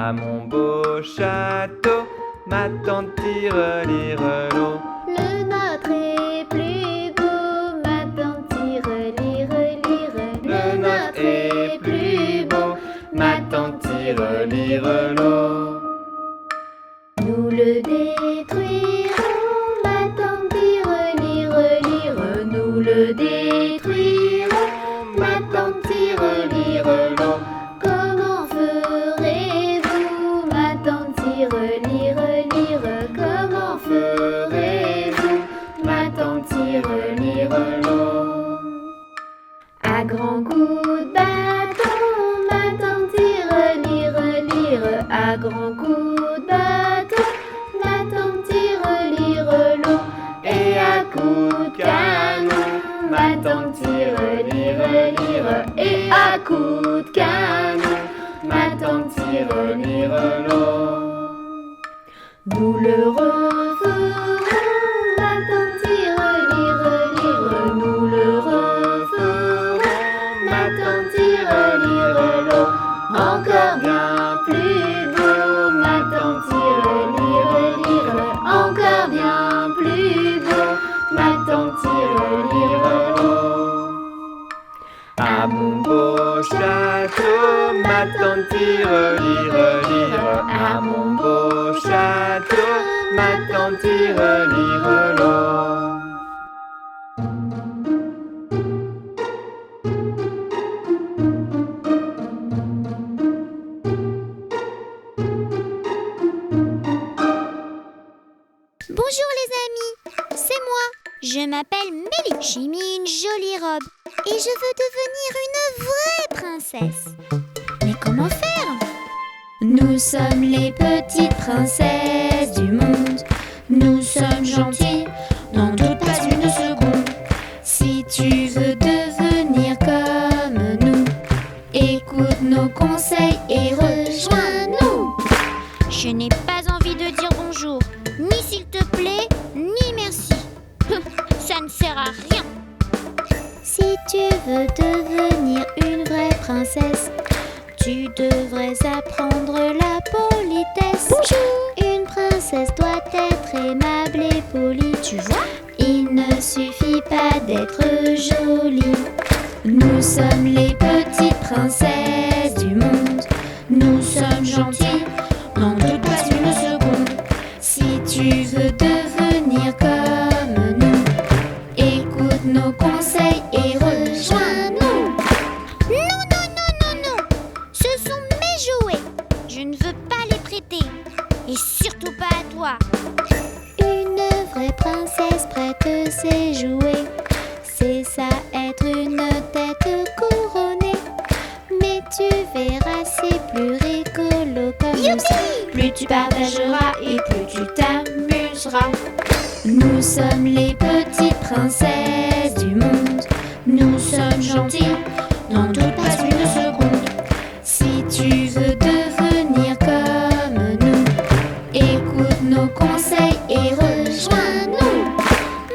À mon beau château, ma tante tire-lire-l'eau. Le nôtre est plus beau, ma tante tire-lire-lire. Le nôtre est plus beau, ma tante tire-lire-l'eau. Nous le détruirons, ma tante tire-lire-lire. Nous le détruirons, ma tante tire-lire-l'eau. Comment ferez-vous, ma tante tire-lire-lire? Comment ferez-vous, ma tante tire-lire-l'eau? À grands coups de bâton, ma tante tire-lire-lire. À grands coups de bâton, ma tante tire-lire-l'eau. Et à coups de canon, ma tante tire-lire-lire. Et à coups de canon, ma tante tire-lire-l'eau. Nous le referons, ma tante tire-lire-lire. Nous le referons, ma tante tire-lire-l'eau. Encore bien plus beau, ma tante tire-lire-lire. Encore bien plus beau, ma tante tire-lire-l'eau. À mon beau château, ma tante tire-lire-lire. À mon beau château, ma tante tire-lire-l'eau. Bonjour les amis, c'est moi. Je m'appelle Mélie. J'ai mis une jolie robe et je veux devenir une vraie princesse. Mais comment faire? Nous sommes les petites princesses du monde. Nous sommes gentilles, n'en doute pas une seconde. Si tu veux devenir comme nous, écoute nos conseils et rejoins-nous. Je n'ai pas envie de dire bonjour, ni s'il te plaît, ni merci. Ça ne sert à rien. Si tu veux devenir une vraie princesse, tu devrais apprendre la politesse. Bonjour. Une princesse doit être aimable et polie. Tu vois, il ne suffit pas d'être jolie. Nous sommes les petites princesses du monde. Nous sommes gentilles, n'en doute pas une seconde. Si tu veux devenir comme nous, écoute nos conseils et rejoins-nous. Non, non, non, non, non. Ce sont mes jouets. Je ne veux pas les prêter. Et surtout pas à toi. Une vraie princesse prête ses jouets. C'est ça être une tête couronnée. Mais tu verras, c'est plus rigolo comme ça. Plus tu partageras et plus tu t'amuseras. Nous sommes les petites princesses du monde. Nous sommes gentilles, n'en doute pas une seconde. Si tu veux devenir comme nous, écoute nos conseils et rejoins-nous.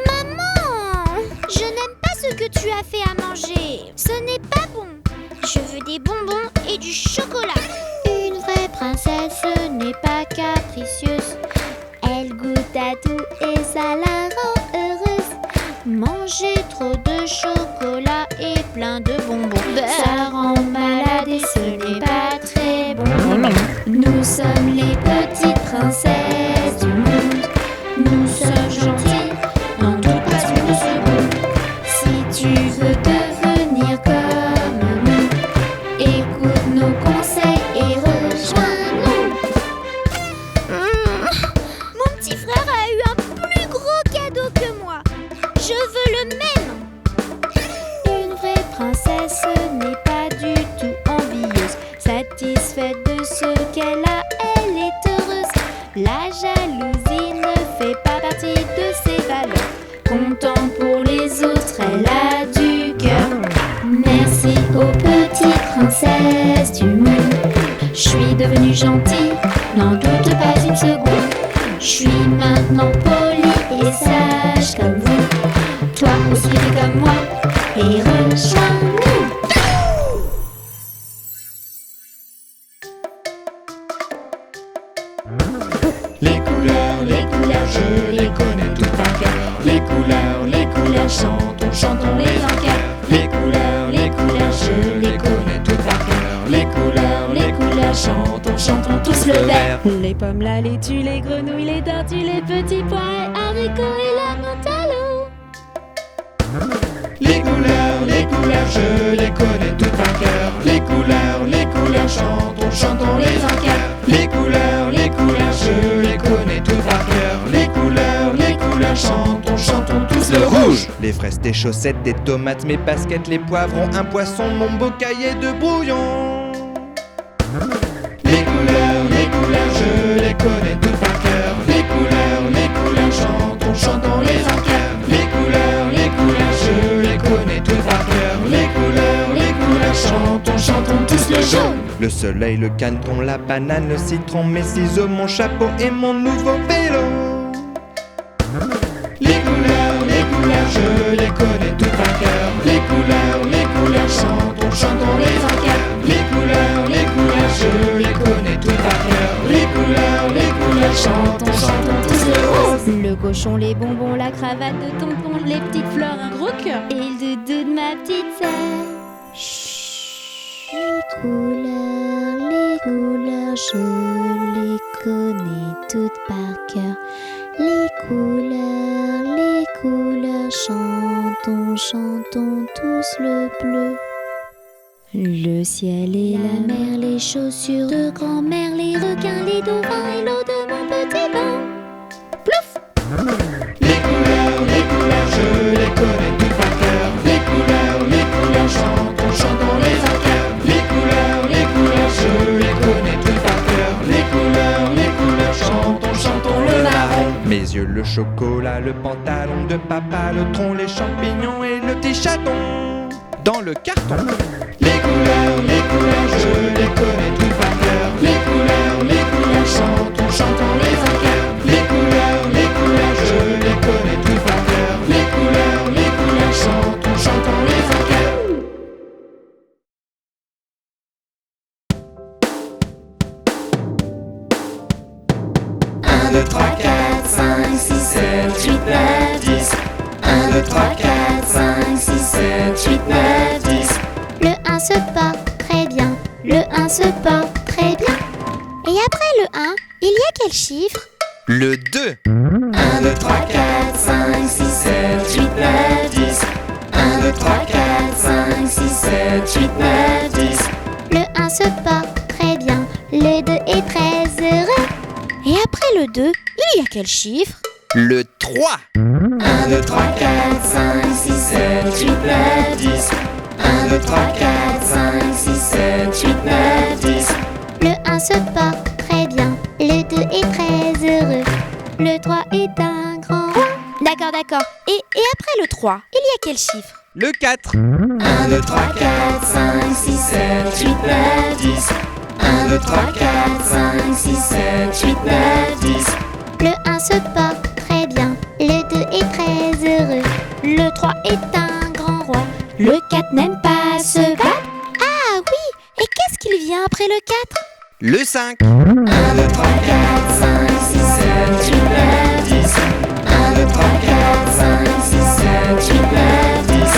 Maman, je n'aime pas ce que tu as fait à manger. Ce n'est pas bon. Je veux des bonbons et du chocolat. Une vraie princesse n'est pas capricieuse. Elle goûte à tout et ça la rend heureuse. Manger trop de chocolat et plein de bonbons, ça rend malade et ce n'est pas très bon. Nous sommes les petites princesses du monde. Nous sommes gentilles, n'en doute pas une seconde. Si tu veux devenir comme nous, écoute nos conseils et rejoins-nous. Mon petit frère a eu un plus gros cadeau que moi. Je veux le même. Une vraie princesse n'est pas du tout envieuse. Satisfaite de ce qu'elle a, elle est heureuse. La jalousie ne fait pas partie de ses valeurs. Comptant pour les autres, elle a du cœur. Merci aux petites princesses du monde. Je suis devenue gentille, n'en doute pas une seconde. Je suis maintenant polie et sage comme vous. Toi aussi fais comme moi et rejoins-nous. Les couleurs, je les connais toutes par cœur. Les couleurs, chantons les en cœur. Les couleurs, je les connais toutes par cœur. Les couleurs, chantons tous le vert. Les pommes, la laitue, les grenouilles, les tortues, les petits pois, haricots et la menthe à l'eau. Les couleurs, je les connais toutes par cœur. Les couleurs, chantons les en cœur. Les couleurs, je les connais toutes par cœur. Les couleurs, chantons tous le rouge. Les fraises, tes chaussettes, des tomates, mes baskets, les poivrons, un poisson, mon beau cahier de brouillon. Les couleurs, je les connais toutes par cœur. Les couleurs, chantons les en cœur. Les couleurs, je les connais toutes par cœur. Les couleurs, chantons tous le jaune. Le soleil, le caneton, la banane, le citron, mes ciseaux, mon chapeau et mon nouveau vélo. Les couleurs, je les connais toutes par cœur. Les couleurs, chantons les en cœur. Les couleurs, je les connais toutes par cœur. Les couleurs, chantons tous le rose. Le cochon, les bonbons, la cravate de tonton, les petites fleurs, un gros cœur et le doudou de ma petite sœur. Les couleurs, je les connais toutes par cœur. Les couleurs, chantons tous le bleu. Le ciel et la mer, les chaussures de grand-mère, les requins, les dauphins et l'eau de mon petit bain. Plouf! Les couleurs, je les connais toutes par cœur. Les couleurs, chantons les en cœur. Les couleurs, je les connais toutes par cœur. Les couleurs, chantons le marron. Mes yeux, le chocolat, le pantalon de papa, le tronc, les champignons et le petit chaton. Dans le carton. Les couleurs, je les connais toutes par cœur. Les couleurs, chantons les en cœur. Les couleurs, je les connais toutes par cœur. Les couleurs, chantons les en cœur. 1, 2, 3, 4, 5, 6, 7, 8, 9, 10. 1, 2, 3, 4, 5, 6, 7, 8, 9, 10. Le 1 se porte très bien. Le 1 se porte très bien. Et après le 1, il y a quel chiffre? Le 2. 1, 2, 3, 4, 5, 6, 7, 8, 9, 10. 1, 2, 3, 4, 5, 6, 7, 8, 9, 10. Le 1 se porte très bien. Le 2 est très heureux. Et après le 2, il y a quel chiffre? Le 3. 1, 2, 3, 4, 5, 6, 7, 8, 9, 10. 1, 2, 3, 4, 5, 6, 7, 8, 9, 10. Le 1 se porte très bien. Le 2 est très heureux. Le 3 est un grand roi. D'accord. Et après le 3, il y a quel chiffre? Le 4. 1, 2, 3, 4, 5, 6, 7, 8, 9, 10. 1, 2, 3, 4, 5, 6, 7, 8, 9, 10. Le 1 se porte très bien. Le 2 est très heureux. Le 3 est un grand roi. Le 4 n'aime pas se battre. Ah oui, et qu'est-ce qu'il vient après le 4? Le 5. 1, 2, 3, 4, 5, 6, 7, 8, 9, 10. 1, 2, 3, 4, 5, 6, 7, 8, 9, 10.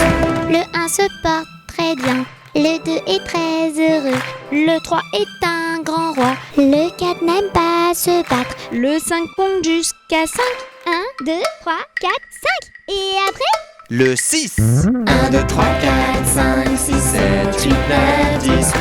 Le 1 se porte très bien. Le 2 est très heureux. Le 3 est un grand roi. Le 4 n'aime pas se battre. Le 5 compte jusqu'à 5. 1, 2, 3, 4, 5. Et après? Le 6. 1, 2, 3, 4, 5, 6, 7, 8, 9, 10.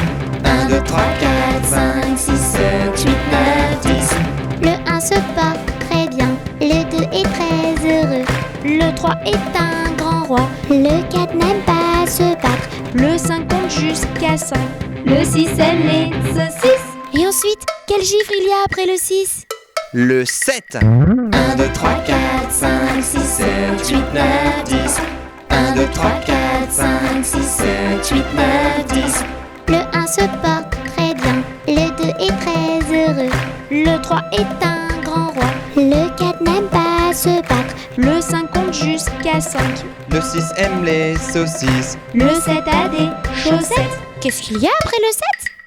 1, 2, 3, 4, 5, 6, 7, 8, 9, 10. Le 1 se porte très bien. Le 2 est très heureux. Le 3 est un grand roi. Le 4 n'aime pas se battre. Le 5 compte jusqu'à 5. Le 6 aime les saucisses. Et ensuite, quel chiffre il y a après le 6? Le 7. 1, 2, 3, 4, 5, 6, 7, 8, 9, 10. 1, 2, 3, 4, 5, 6, 7, 8, 9, 10. Le 1 se porte très bien. Le 2 est très heureux. Le 3 est un grand roi. Le 4 n'aime pas se battre. Le 5 compte jusqu'à 5. Le 6 aime les saucisses. Le 7 a des chaussettes. Qu'est-ce qu'il y a après le 7?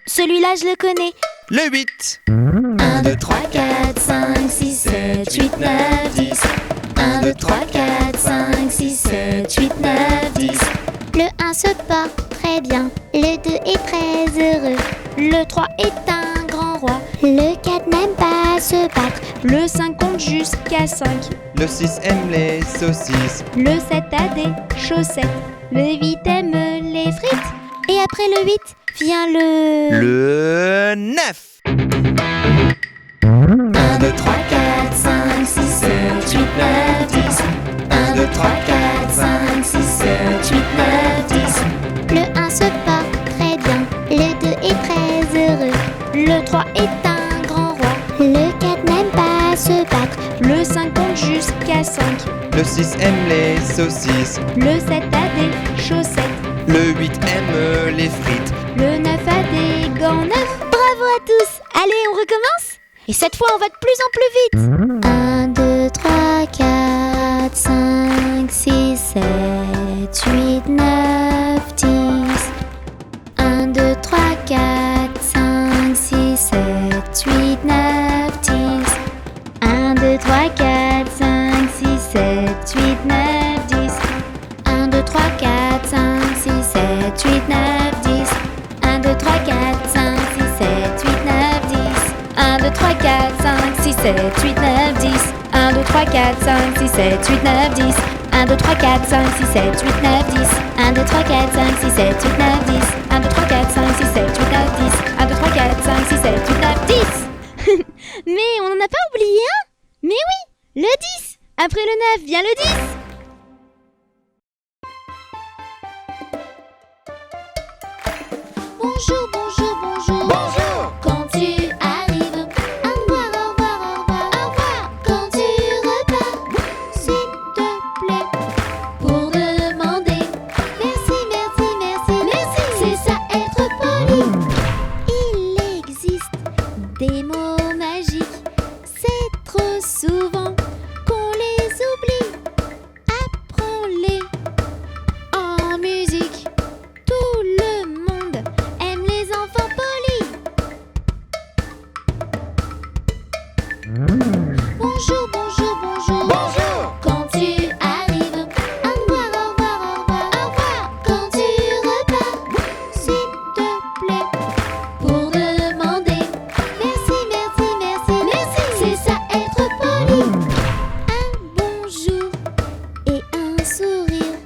Celui-là, je le connais. Le 8. 1, 2, 3, 4, 7, 8, 9, 10. 1, 2, 3, 4, 5, 6, 7, 8, 9, 10. Le 1 se porte très bien, le 2 est très heureux, Le 3 est un grand roi. le 4 n'aime pas se battre, Le 5 compte jusqu'à 5. Le 6 aime les saucisses. Le 7 a des chaussettes. Le 8 aime les frites. et après le 8 vient le... Le 9. 1, 2, 3, 4, 5, 6, 7, 8, 9, 10. 1, 2, 3, 4, 5, 6, 7, 8, 9, 10. Le 1 se porte très bien, le 2 est très heureux, Le 3 est un grand roi. le 4 n'aime pas se battre, Le 5 compte jusqu'à 5. Le 6 aime les saucisses. Le 7 a des chaussettes. Le 8 aime les frites. Le 9 a des gants neufs. Bravo à tous. Allez, on recommence. Et cette fois, on va de plus en plus vite. 1, 2, 3, 4, 5, 6, 7, 8, 9, 10. 1, 2, 3, 4, 5, 6, 7, 8, 9, 10. 1, 2, 3, 4, 5, 6, 7, 8, 9, 10. 1, 2, 3, 4, 5, 6, 7, 8, 9, 10. 1, 2, 3, 4, 5, 6, 7, 8, 9, 10. 1, 2, 3, 4, 5, 6, 7, 8, 9, 10. 1, 2, 3, 4, 5, 6, 7, 8, 9, 10. 1, 2, 3, 4, 5, 6, 7, 8, 9, 10. 1, 2, 3, 4, 5, 6, 7, 8, 9, 10. 1, 2, 3, 4, 5, 6, 7, 8, 9, 10. 1, 2, 3, 4, 5, 6, 7, 8, 9, 10. Mais on n'en a pas oublié un? Mais oui, le 10. Après le 9 vient le 10. Bonjour, bonjour, bonjour. Bonjour. Quand tu arrives, au revoir, au revoir, au revoir, au revoir. Quand tu repars, s'il te plaît, pour demander merci, merci, merci, merci. C'est ça être poli. Il existe des mots magiques, c'est trop souvent qu'on les oublie. Apprends-les en musique. Tout le monde aime les enfants polis. Bonjour, bonjour, bonjour. Bonjour. Quand tu arrives, au revoir, au revoir, au revoir, au revoir. Quand tu repars, s'il te plaît, pour demander merci, merci, merci, merci. C'est ça être poli. Un bonjour et un sourire,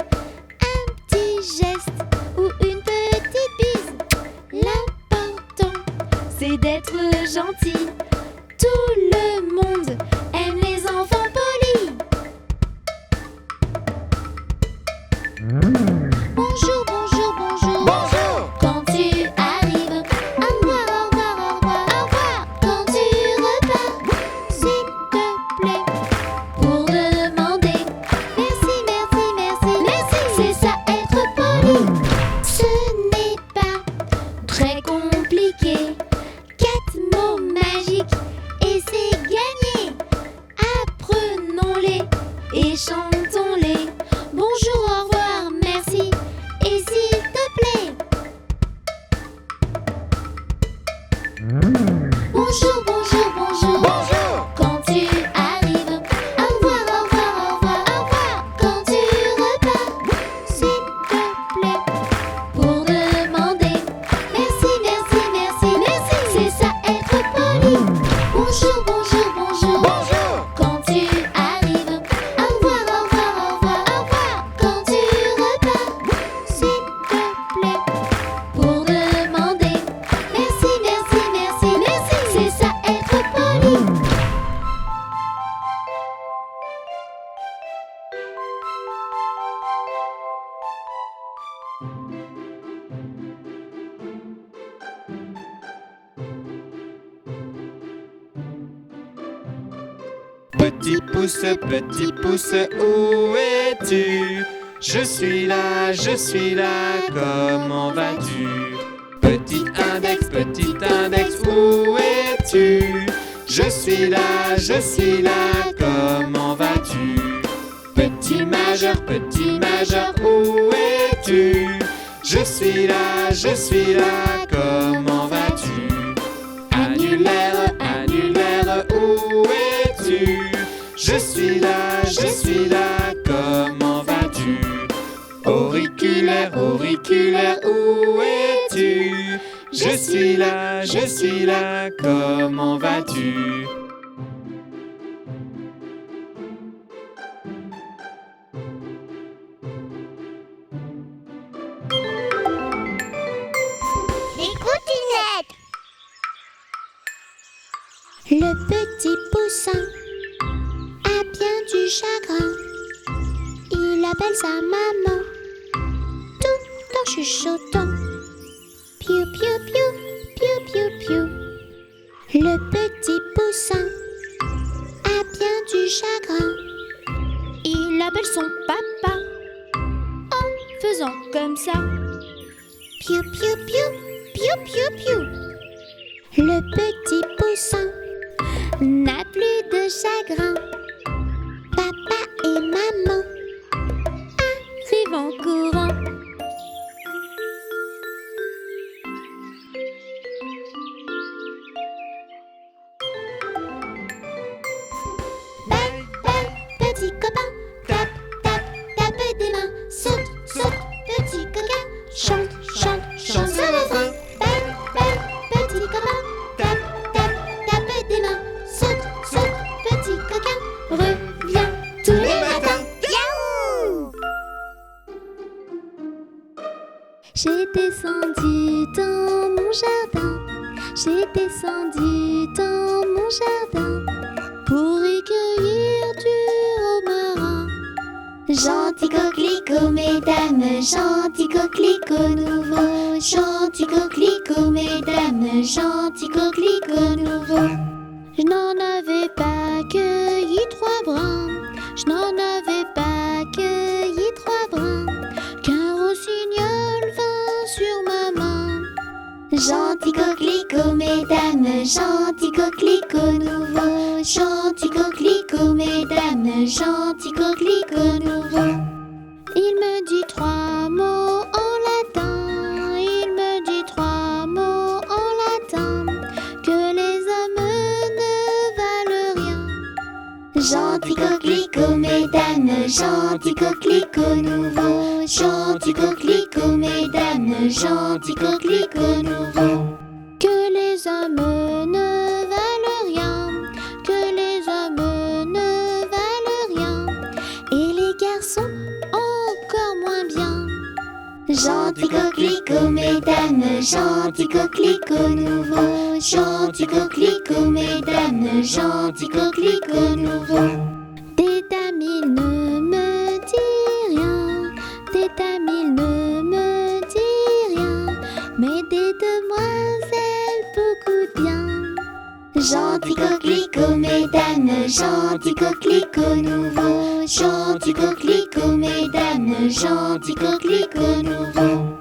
un petit geste ou une petite bise. L'important, C'est d'être gentil. tout le monde aime les enfants polis. Bonjour, bonjour, bonjour. Bonjour. Quand tu arrives, au revoir, au revoir, au revoir, au revoir. Quand tu repars, s'il te plaît, pour demander merci, merci, merci, merci. C'est ça être poli. Ce n'est pas très compliqué. 4 mots magiques et c'est gagné. Apprenons-les et chantons-les. Bonjour, au revoir, merci et s'il te plaît. Bonjour, bonjour, bonjour. Bonjour. Quand tu arrives, au revoir, au revoir, au revoir, au revoir. Quand tu repars, s'il te plaît, pour demander merci, merci, merci, merci. C'est ça être poli. Bonjour, bonjour, bonjour. Bonjour. Quand tu arrives, au revoir, au revoir, au revoir, au revoir. Quand tu repars, s'il te plaît, pour demander merci, merci, merci, merci. C'est ça être poli. Petit pouce, où es-tu? Je suis là, comment vas-tu? Petit index, où es-tu? Je suis là, comment vas-tu? Petit majeur, où es-tu? Je suis là, comment vas-tu? Annulaire, où es-tu? je suis là, comment vas-tu? Auriculaire, auriculaire, où es-tu? Je suis là, comment vas-tu? Les coutinettes. Le petit poussin a bien du chagrin. Il appelle sa maman tout en chuchotant. Piou piou piou, piou piou piou. Le petit poussin a bien du chagrin. Il appelle son papa en faisant comme ça. Piou piou piou, piou piou piou. Le petit poussin n'a plus de chagrin. Papa et maman Arrive en courant. bye bye, petit copain. Tape, tape, tape des mains. Saute, saute, petit coquin. Chante, chante, chante ce refrain. Bye bye, petit copain. Tape, tape, tape des mains. Saute, saute, petit coquin. Reviens tous les matins. Yahoo! J'ai descendu dans mon jardin. J'ai descendu dans mon jardin pour y cueillir du romarin. Gentil coquelicot, mesdames, gentil coquelicot nouveau. Gentil coquelicot, mesdames, gentil coquelicot nouveau. Je n'en avais pas cueilli 3 brins. Je n'en avais pas cueilli 3 brins. Qu'un rossignol vint sur ma main. Gentil coquelicot, mesdames, gentil coquelicot nouveau. Gentil coquelicot, mesdames, gentil coquelicot nouveau. Il me dit 3 mots en latin. Il me dit 3 mots en latin. Que les hommes ne valent rien. Gentil coquelicot, mesdames, gentil coquelicot nouveau. Gentil coquelicot, mesdames, gentil coquelicot nouveau. Que les hommes ne valent rien. Que les hommes ne valent rien. Et les garçons encore moins bien. Gentil coquelicot, mesdames, gentil coquelicot nouveau. Gentil coquelicot, mesdames, gentil coquelicot nouveau. Des dames, il ne me dit rien. Des dames, il ne me dit rien. Mais des demoiselles beaucoup bien. Gentil coquelicot, mesdames, gentil coquelicot nouveau. Gentil coquelicot, mesdames, gentil coquelicot nouveau.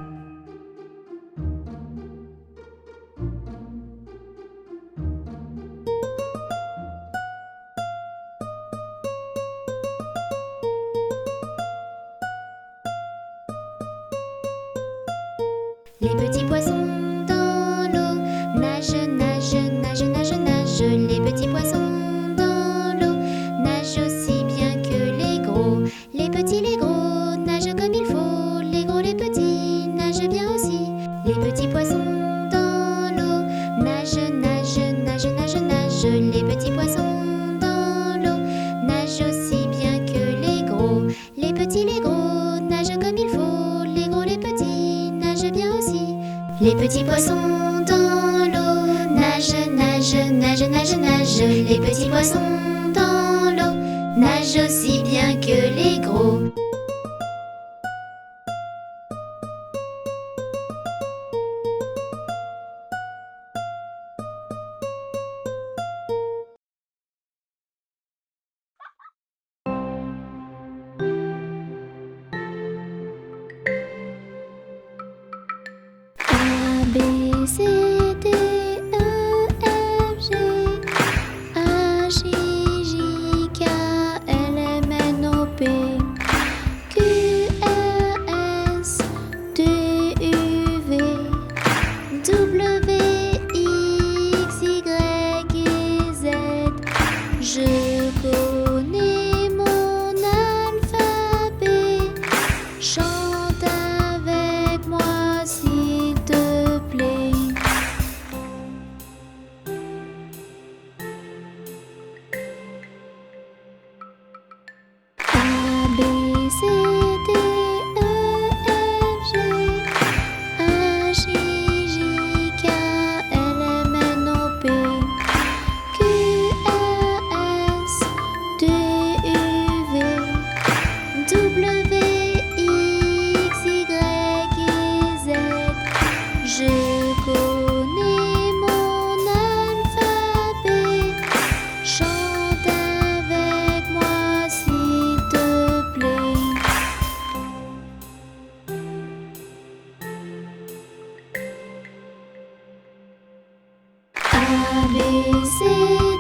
Les petits poissons dans l'eau nagent, nagent, nagent, nagent, nagent. Les petits poissons dans l'eau nagent aussi bien que les gros. Les petits, les gros nagent comme il faut. Les gros, les petits nagent bien aussi. Les petits poissons dans l'eau nagent, nagent, nagent, nagent, nagent. Les petits poissons dans l'eau nagent aussi bien que les gros. Les petits, les gros nagent comme il faut. Les gros, les petits nagent bien aussi. Les petits poissons dans l'eau nagent, nagent, nagent, nagent, nagent. Les petits poissons dans l'eau nagent aussi bien que les gros. A, B, C, D, E, F, G, H, I, J, K, L, M, N, O, P, A, B, C,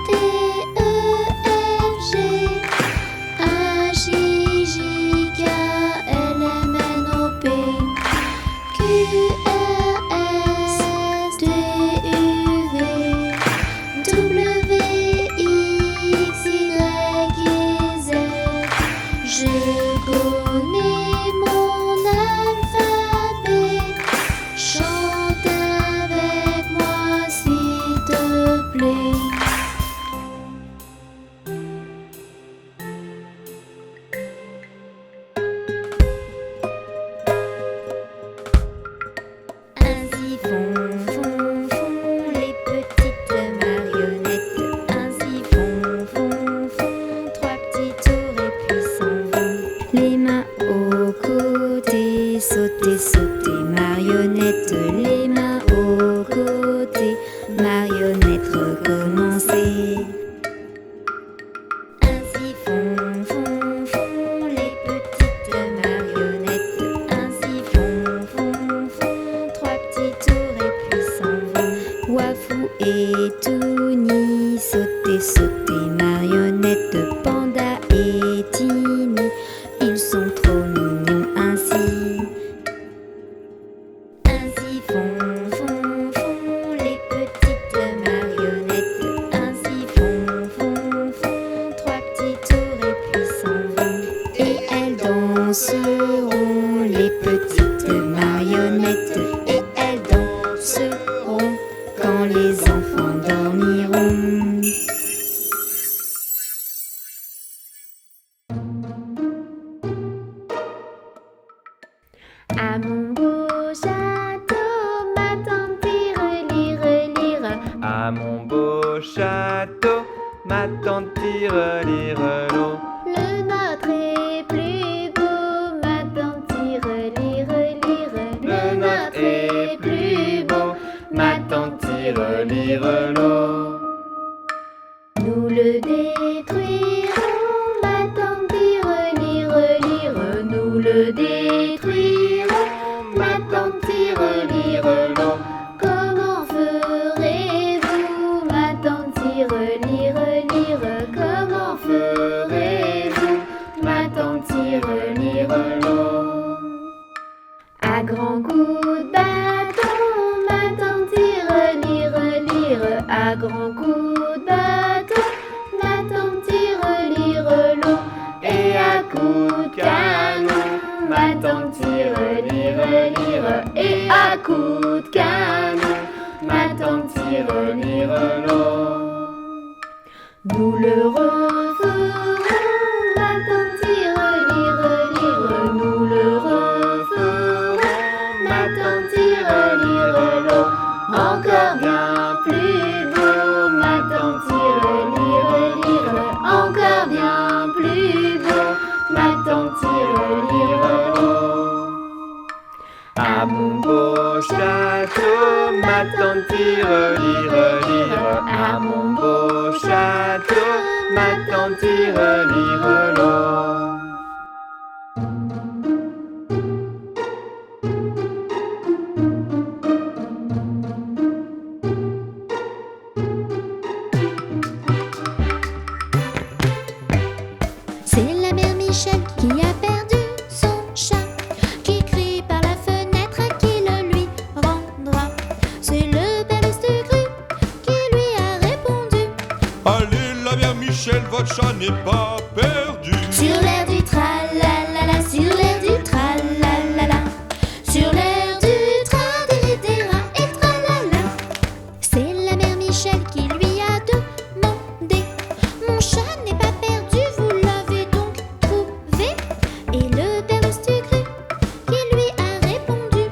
D, E, F, G, H, I, J, K, L, M, N, O, P, Q, R, S, T, U, V, W, X, Y et Z. Je connais mon alphabet. Chante avec moi s'il te plaît. Ainsi font les petites marionnettes. Ainsi font trois petits tours et puis s'en vont. Les mains aux côtés, sauter, sauter, marionnette. Les mains aux côtés, marionnette, recommencer. Ainsi font les petites marionnettes. Ainsi font trois petits tours et puis s'en vont. Wafou et Touni, sauter, sauter, marionnette. Panda et Tini, ils sont trop mignons ainsi. Ainsi font les petites marionnettes. Ainsi font trois petits tours et puis s'en vont. Et elles danseront, les petites marionnettes. Et elles danseront quand les enfants dormiront. À mon beau château, ma tante lire. À mon beau château, ma tante tire l'eau. Le nôtre est plus beau, ma tante lire. Le nôtre est plus beau, ma tante tire l'eau. Nous le détruirons, ma tante lire. Nous le détruirons, ma tante l'eau. Comment ferez-vous, ma tante lire. Comment ferez-vous, ma tante l'eau. À grands coups de bâton, ma tante lire. À grands coups de bâton, ma tante lire l'eau. Et à coups de canon, ma tante lire. Et à coups de canon, ma tante lire l'eau. Nous le referons, ma tante lire. Nous le referons, ma tante lire l'eau. Encore bien plus beau, ma tante lire. Encore bien plus beau, ma tante lire l'eau. À mon beau château, ma tante lire. À mon beau château, ma tante lire l'eau. C'est la mère Michel qui a perdu son chat, qui crie par la fenêtre à qui le lui rendra. C'est le père Lustucru qui lui a répondu: Allez, la mère Michel, votre chat n'est pas perdu. sur l'air du tralalala, sur l'air du tralalala, sur l'air du tradiritera et tralala. C'est la mère Michel qui lui a demandé: mon chat n'est pas perdu, vous l'avez donc trouvé? Et le père Lustucru qui lui a répondu: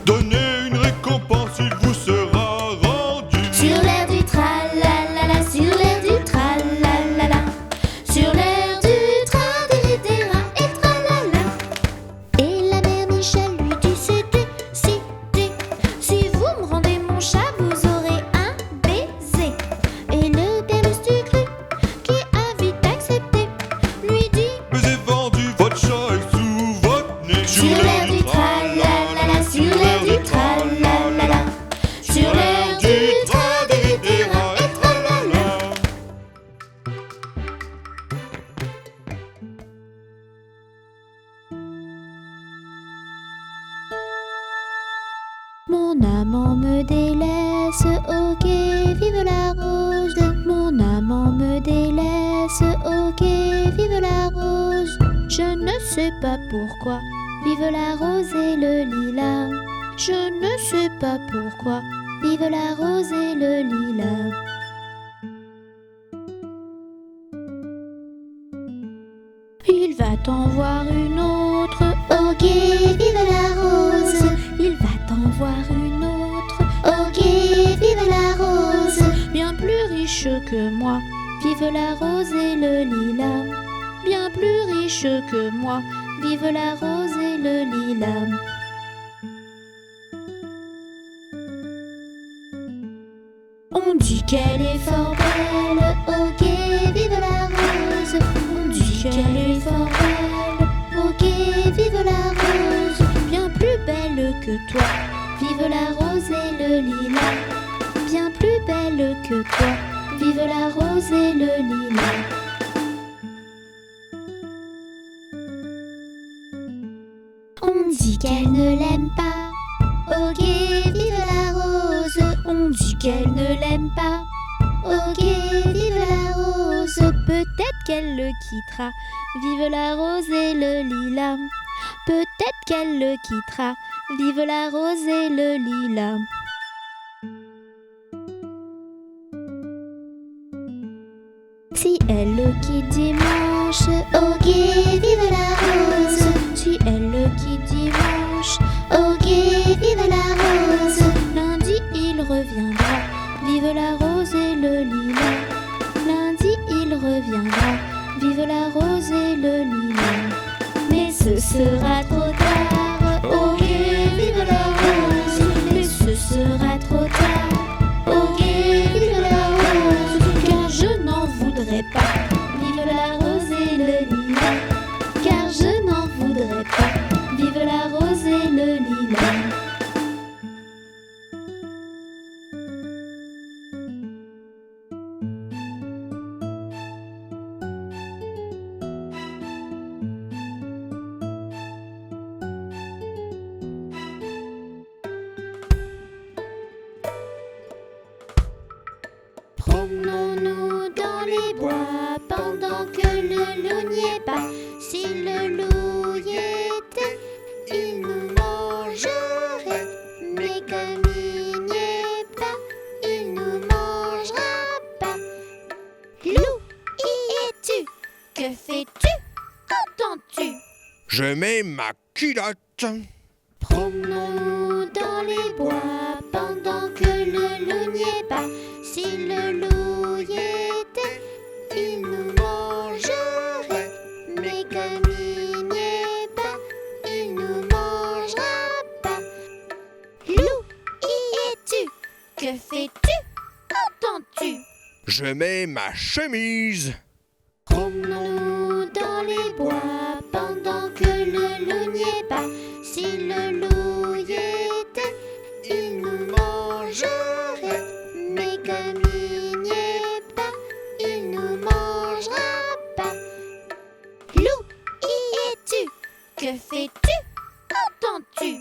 Donnez une récompense, il vous sera rendu. sur l'air du tralalala, sur l'air du tralalala, sur l'air du tradiritera Je ne sais pas pourquoi, vive la rose et le lilas. Je ne sais pas pourquoi, vive la rose et le lilas. Il va t'en voir une autre, Au gai, vive la rose. il va t'en voir une autre, Au gai, vive la rose. bien plus riche que moi, vive la rose et le lilas. Bien plus riche que moi, vive la rose et le lilas. On dit qu'elle est fort belle, Au gai, vive la rose. on dit qu'elle est fort belle, Au gai, vive la rose. bien plus belle que toi, vive la rose et le lilas. Bien plus belle que toi, vive la rose et le lilas. On dit qu'elle ne l'aime pas, Au gai, vive la rose. on dit qu'elle ne l'aime pas. Au gai, vive la rose. Peut-être qu'elle le quittera, vive la rose et le lilas. Peut-être qu'elle le quittera, vive la rose et le lilas. Si elle le quitte dimanche, Au gai, vive la rose. si elle le quitte dimanche, Au gai, vive la rose. lundi il reviendra, vive la rose et le lilas. Lundi il reviendra, vive la rose et le lilas. Mais ce sera trop tard, Au gai, vive la rose. mais ce sera trop tard, Au gai, vive la rose. car je n'en voudrais pas, vive la rose et le lilas. Car je n'en voudrais pas, vive la rose et le lilas. Promenons-nous dans les bois pendant que le loup n'y est pas. Si le loup y était, il nous mangerait. Mais comme il n'y est pas, il nous mangera pas. Loup, y es-tu? Que fais-tu? Entends-tu? Je mets ma culotte. Promenons-nous dans les bois pendant que le loup n'y est pas. Si le loup y était, il nous mangerait. Mais comme il n'y est pas, il nous mangera pas. Loup, y es-tu? Que fais-tu? Entends-tu? Je mets ma chemise. Promenons-nous dans les bois pendant que le loup n'y est pas. Si le loup y était, il nous mangerait. Mais comme il n'y est pas, il nous mangera pas. Loup, y es-tu? Que fais-tu? Entends-tu?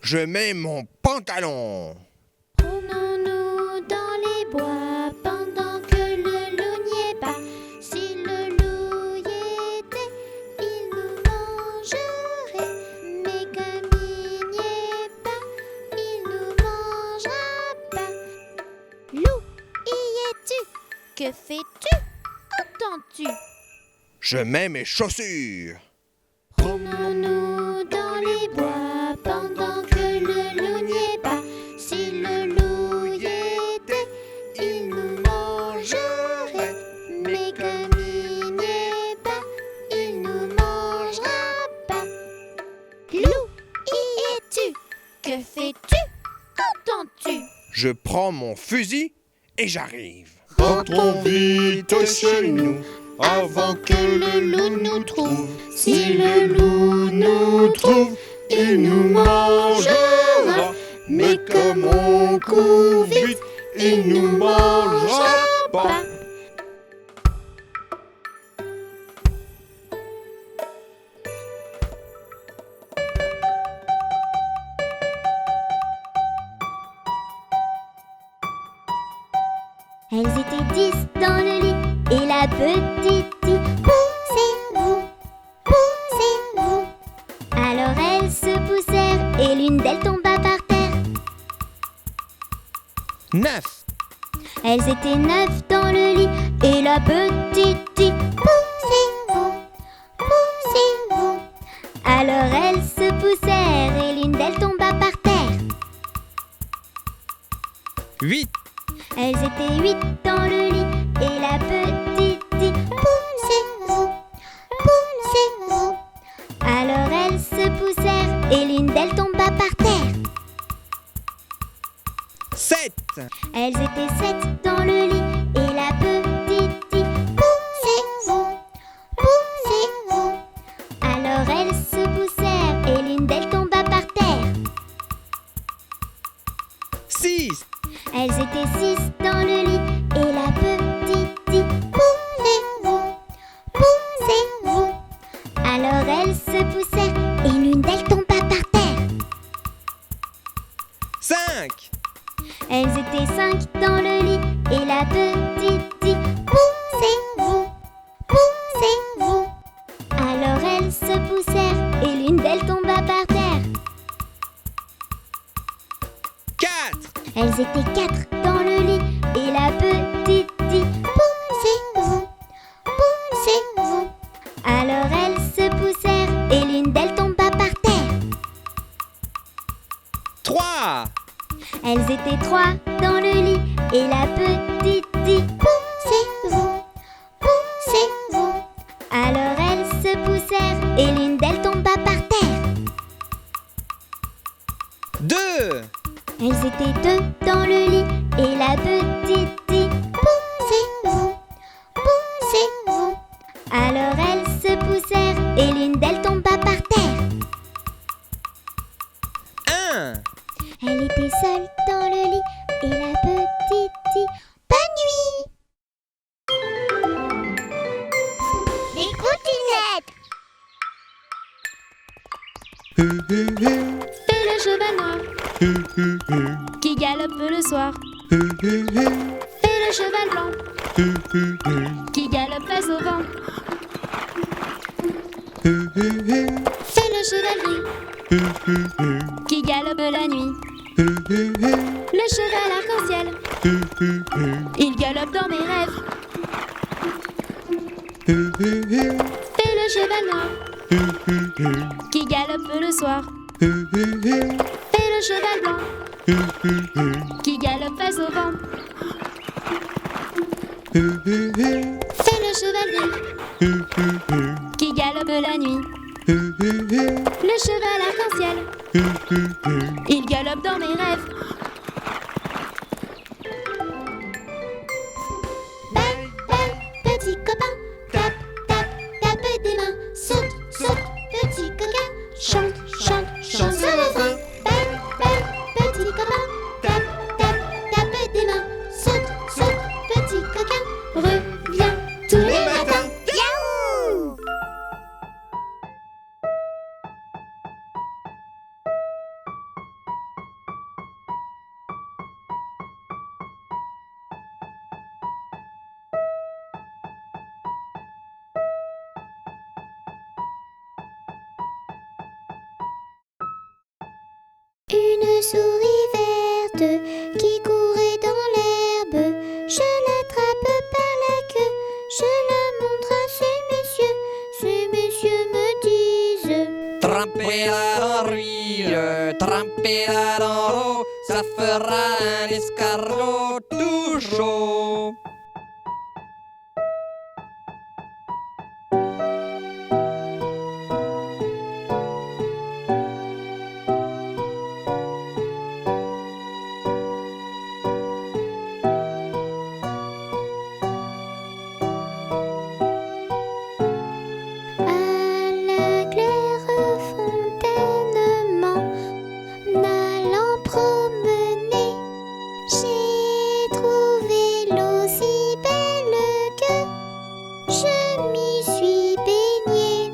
Je mets mon pantalon. Promenons-nous dans les bois pendant que le loup n'y est pas. Si le loup y était, il nous mangerait. Mais comme il n'y est pas, il nous mangera pas. Loup, y es-tu? Que fais-tu? Entends-tu? Je mets mes chaussures. Promenons-nous dans les bois pendant que le loup n'y est pas. Si le loup y était, il nous mangerait. Mais comme il n'y est pas, il nous mangera pas. Loup, y es-tu? Que fais-tu? Entends-tu? Je prends mon fusil et j'arrive. Rentrons vite chez nous avant que le loup nous trouve. Si le loup nous trouve, il nous mangera. Mais comme on court vite, il nous mangera pas. Elles étaient 10 dans le lit et la petite dit: poussez-vous, poussez-vous. 9. Elles étaient 9 dans le lit et la petite dit Poussez-vous, poussez-vous. Alors elles se poussèrent et l'une d'elles tomba par terre. 8. Elles étaient 8 dans le lit et la petite dit Poussez-vous, poussez-vous. Alors elles se poussèrent et l'une d'elles tomba par terre. 7. Elles étaient 7 dans le lit et la petite dit Poussez-vous, poussez-vous. Alors elles se poussèrent et l'une d'elles tomba par terre. 6. Elles étaient 6 dans le lit et la petite dit Poussez-vous, poussez-vous. Alors elles se poussèrent et l'une d'elles tomba par terre. 5. Elles étaient 5 dans le lit et la petite dit Poussez-vous, poussez-vous. Alors elles se poussèrent et l'une d'elles tomba par terre. 4. Elles étaient 4 dans le lit et la petite dit Poussez-vous, poussez-vous. Alors elles se poussèrent et l'une d'elles tomba par terre. 3. Elles étaient 3 dans le lit et la petite dit Poussez-vous, poussez-vous. Alors elles se poussèrent et l'une d'elles tomba par terre. 2. Elles étaient 2 dans le lit et la petite dit Poussez-vous, poussez-vous. Alors elles se poussèrent et l'une d'elles tomba par terre. 1. Elle était seule dans le lit et la petite dit Bonne nuit. Les coutinettes. C'est le cheval noir qui galope le soir. C'est le cheval blanc qui galope face au vent. C'est le cheval gris qui galope la nuit. Le cheval arc-en-ciel, il galope dans mes rêves. C'est le cheval noir qui galope le soir. C'est le cheval blanc qui galope face au vent. C'est le cheval gris qui galope la nuit. Le cheval arc-en-ciel, il galope dans mes rêves. Belle, belle, petit copain. Tape, tape, tape des mains. Saute, saute, petit coquin. Chante, chante, chante ce refrain. Belle, belle, petit copain. Tape, tape, tape des mains. Saute, saute, petit coquin. Reviens tous les matins. Yahoo! Une souris verte qui courait dans l'herbe. Je l'attrape par la queue, je la montre à ces messieurs. Ces messieurs me disent Trempez-la dans l'huile, trempez-la dans l'eau, ça fera un escargot tout chaud. à la claire fontaine m'en allant promener. J'ai trouvé l'eau si belle que je m'y suis baignée.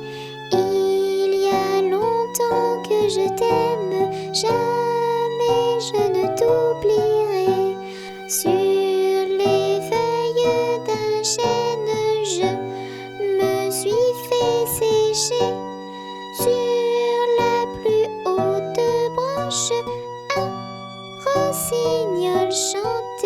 Il y a longtemps que je t'aime, jamais je ne t'oublierai. Sur les feuilles d'un chêne, je me suis fait sécher. Sur la plus haute branche, un rossignol chantait.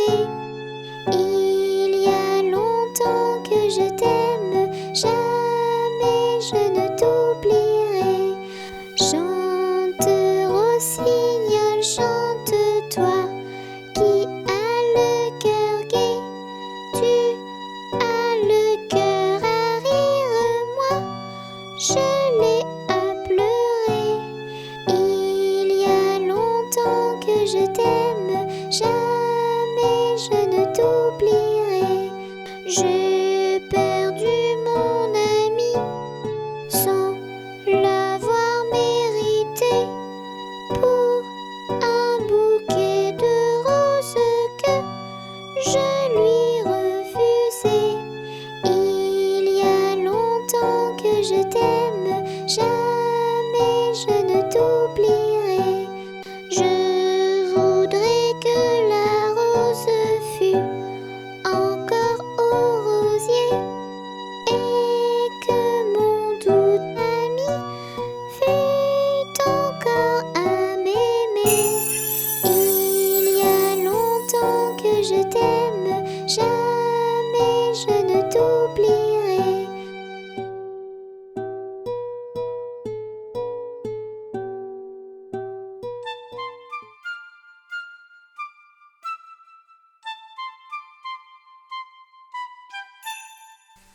ne t'oublierai.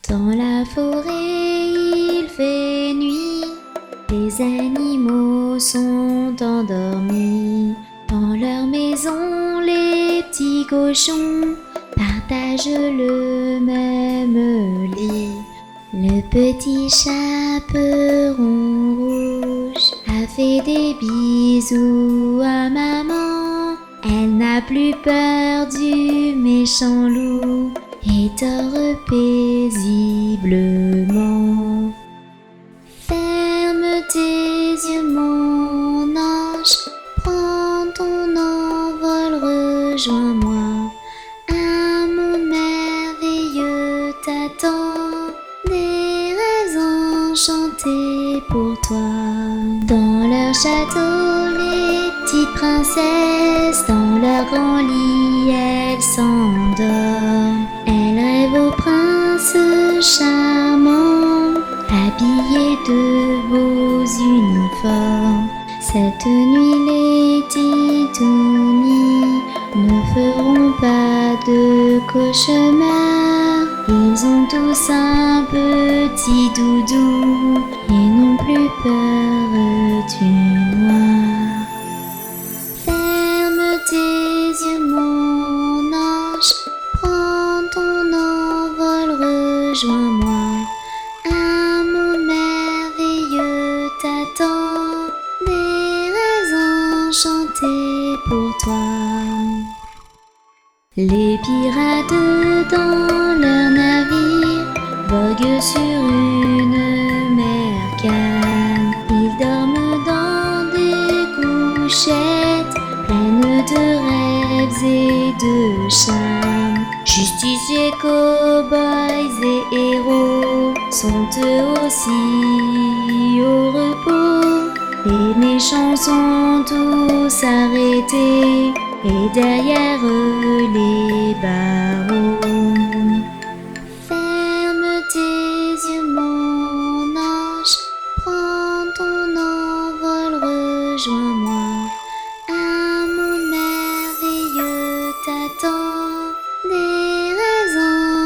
Dans la forêt, il fait nuit, les animaux sont endormis. Dans leur maison, les petits cochons partagent le même lit. Le petit chaperon rouge a fait des bisous à maman. Elle n'a plus peur du méchant loup et dort paisiblement. Ferme tes yeux, mon ange, prends ton envol, rejoins-moi. Un monde merveilleux t'attend, des rêves enchantés pour toi. Dans leur château, les petites princesses, dans leur grand lit, elles s'endorment. Elles rêvent au prince charmant, habillés de beaux uniformes. Cette nuit, les titounis ne feront pas de cauchemar. Ils ont tous un petit doudou et n'ont plus peur du noir. Ferme tes yeux, mon ange, prends ton envol, rejoins-moi. Un monde merveilleux t'attend, des rêves enchantés pour toi. Les pirates dans leur navire voguent sur une mer calme. Ils dorment dans des couchettes pleines de rêves et de charme. Justiciers, cow-boys et héros sont eux aussi au repos. Les méchants sont tous arrêtés et derrière eux les barreaux. Ferme tes yeux, mon ange, prends ton envol, rejoins-moi. Un monde merveilleux t'attend, des rêves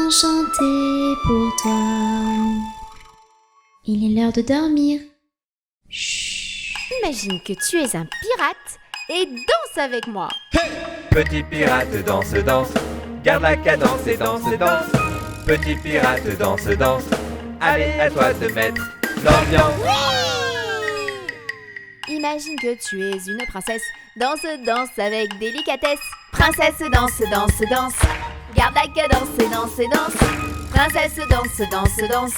enchantés pour toi. Il est l'heure de dormir. Chut. Imagine que tu es un pirate et danse avec moi. Petit pirate danse, danse, garde la cadence et danse, danse. Petit pirate danse, danse, allez à toi de mettre l'ambiance. Imagine que tu es une princesse, danse, danse avec délicatesse. Princesse danse, danse, danse, garde la cadence et danse, danse. Princesse danse, danse, danse,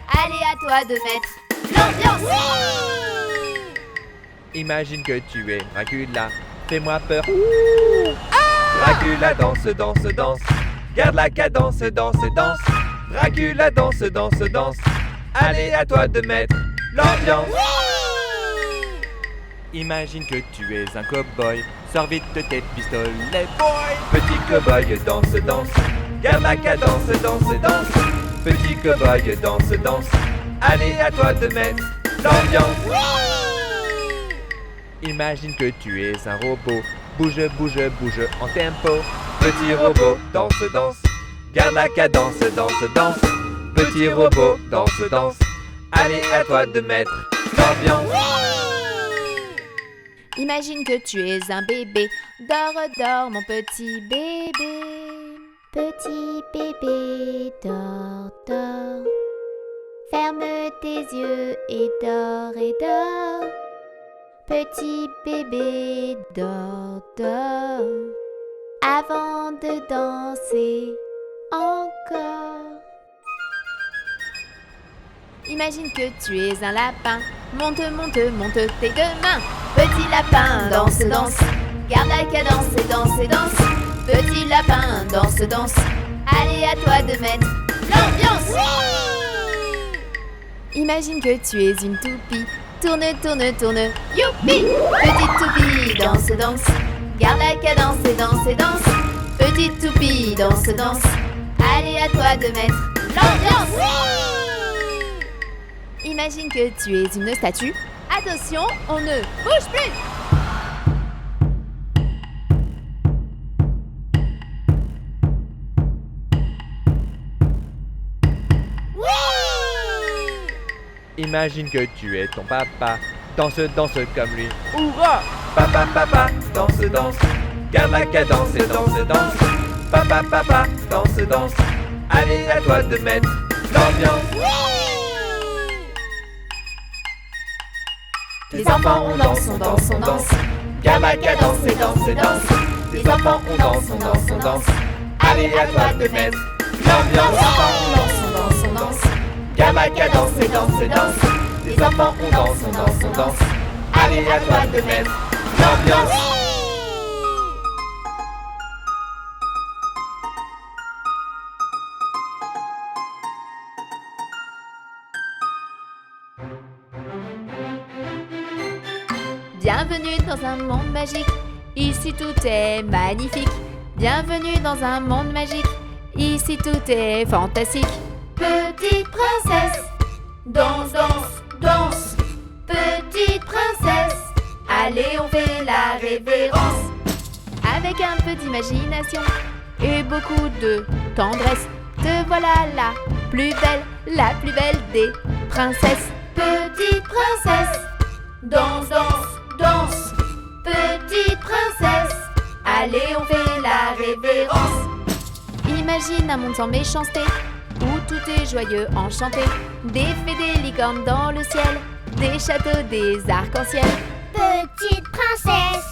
allez à toi de mettre l'ambiance. Imagine que tu es Dracula, fais-moi peur. Dracula danse, danse, danse, garde la cadence, danse, danse. Dracula danse, danse, danse, allez à toi de mettre l'ambiance. Imagine que tu es un cow-boy, sors vite de tes pistolets, boy. Petit cow-boy danse, danse, garde la cadence, danse, danse. Petit cow-boy danse, danse, allez à toi de mettre l'ambiance. Imagine que tu es un robot, bouge, bouge, bouge en tempo. Petit robot danse, danse, garde la cadence, danse, danse. Petit robot danse, danse, allez à toi de mettre l'ambiance. Imagine que tu es un bébé, dors, dors mon petit bébé. Petit bébé, dors, dors. Ferme tes yeux et dors, et dors. Petit bébé, dors, dors. Avant de danser encore. Imagine que tu es un lapin, monte, monte, monte tes deux mains. Petit lapin, danse, danse, garde la cadence et danse, danse. Petit lapin, danse, danse, allez à toi de mettre l'ambiance. Imagine que tu es une toupie, tourne, tourne, tourne, youpi. Petite toupie, danse, danse, garde la cadence et danse, danse. Petite toupie, danse, danse, allez à toi de mettre l'ambiance. Imagine que tu es une statue. Attention, on ne bouge plus. Imagine que tu es ton papa. Danse, danse comme lui. Hourra! Papa, papa, danse, danse. Garde la cadence et danse, danse. Papa, papa, danse, danse. Allez, à toi de mettre l'ambiance. Les enfants, on danse, on danse, on danse. Garde la cadence et danse, danse. Les enfants, on danse, on danse, on danse. Allez, à toi de mettre l'ambiance. Les enfants, on danse, on danse, on danse. Garde la cadence et danse, danse. Les enfants, on danse, on danse, on danse. Allez, à toi de mettre l'ambiance. Bienvenue dans un monde magique. Ici tout est magnifique. Bienvenue dans un monde magique. Ici tout est fantastique. Petite princesse, danse, danse, danse. Petite princesse, allez, on fait la révérence. Avec un peu d'imagination et beaucoup de tendresse, te voilà la plus belle des princesses. Petite princesse, danse, danse, danse. Petite princesse, allez, on fait la révérence. Imagine un monde sans méchanceté, où tout est joyeux, enchanté. Des fées, des licornes dans le ciel, des châteaux, des arcs-en-ciel. Petite princesse,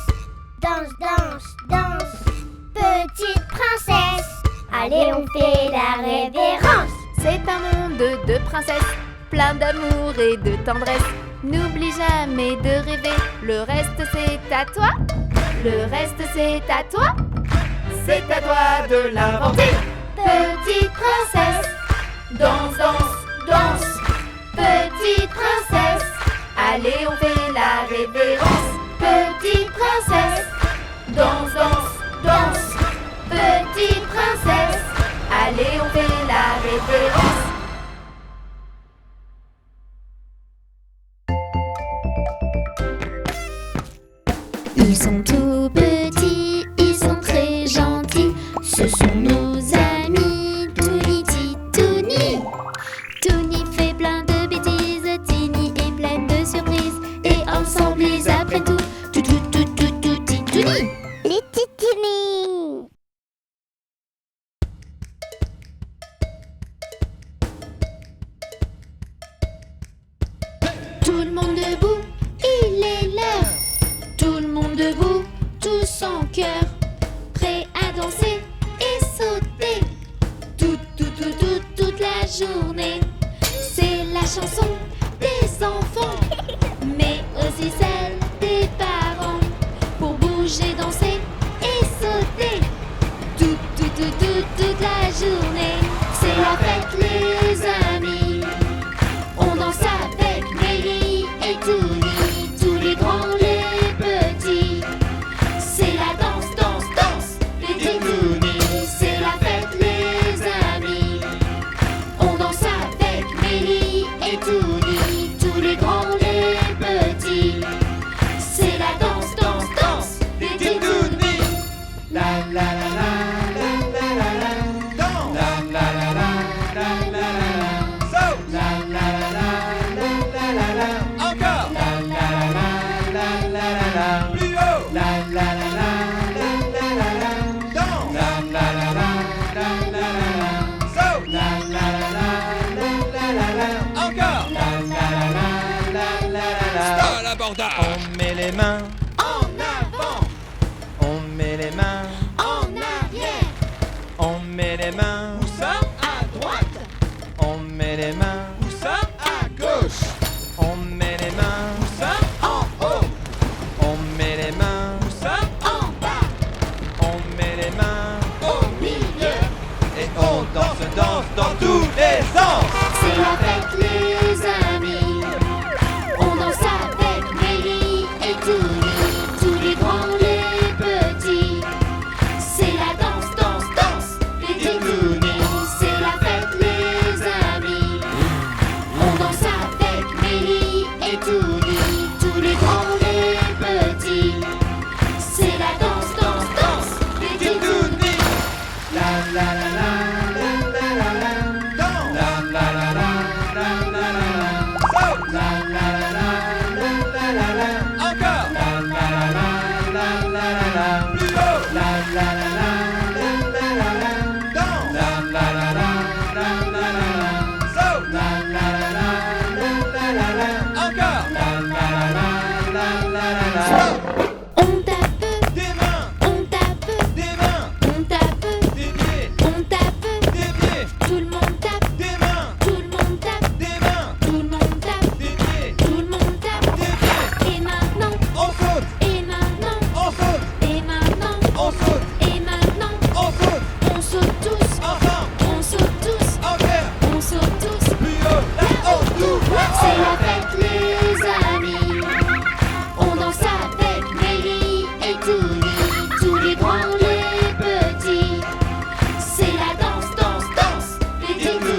danse, danse, danse. Petite princesse, allez, on fait la révérence. C'est un monde de princesses, plein d'amour et de tendresse. N'oublie jamais de rêver, le reste c'est à toi. Le reste c'est à toi. C'est à toi de l'inventer. Petite princesse, danse, danse, danse. Petite princesse, allez, on fait la révérence. Petite princesse, danse, danse, danse. Petite princesse, allez, on fait la révérence. Ils sont tout petits, ils sont très gentils. Ce sont nos amis, Touni, Titouni. Touni fait plein de bêtises, Tini est pleine de surprises. Et ensemble ils apprennent tout, Titouni. Les titini. Tout le monde debout, il est l'heure. Tout le monde debout, tous en cœur, prêts à danser et sauter. Toute la journée. C'est la chanson des enfants, mais aussi celle des parents. Pour bouger, danser et sauter. Toute la journée. C'est la fête, les amis. On danse avec Mélie et Touni, tous les grands, les petits. C'est la danse, danse, danse, les Titounis. C'est la fête, les amis. On danse avec Mélie et Touni, tous les grands, les petits. C'est la danse, danse, danse, les Titounis. La la la la la la la la. Danse. La la la la la la la la. Saute. La la la la la la la. Encore. La la la la la la la. Plus haut. La la la la la la la la. Danse. La la la la la la la la. Saute. La la la la la la la. Encore. La la la la la la la. Stop l'abordage. On met les mains En avant, on met les mains, en arrière, on met les mains, Où ça? à droite, on met les mains, Où ça? à gauche, on met les mains, Où ça? en haut, on met les mains, Où ça? en bas, on met les mains, au milieu. et on danse, danse dans tous les sens. C'est la fête, les amis. On danse avec Mélie et Touni, tous les grands, les petits. C'est la danse, danse, danse, les Titounis. C'est la fête, les amis. les couleurs.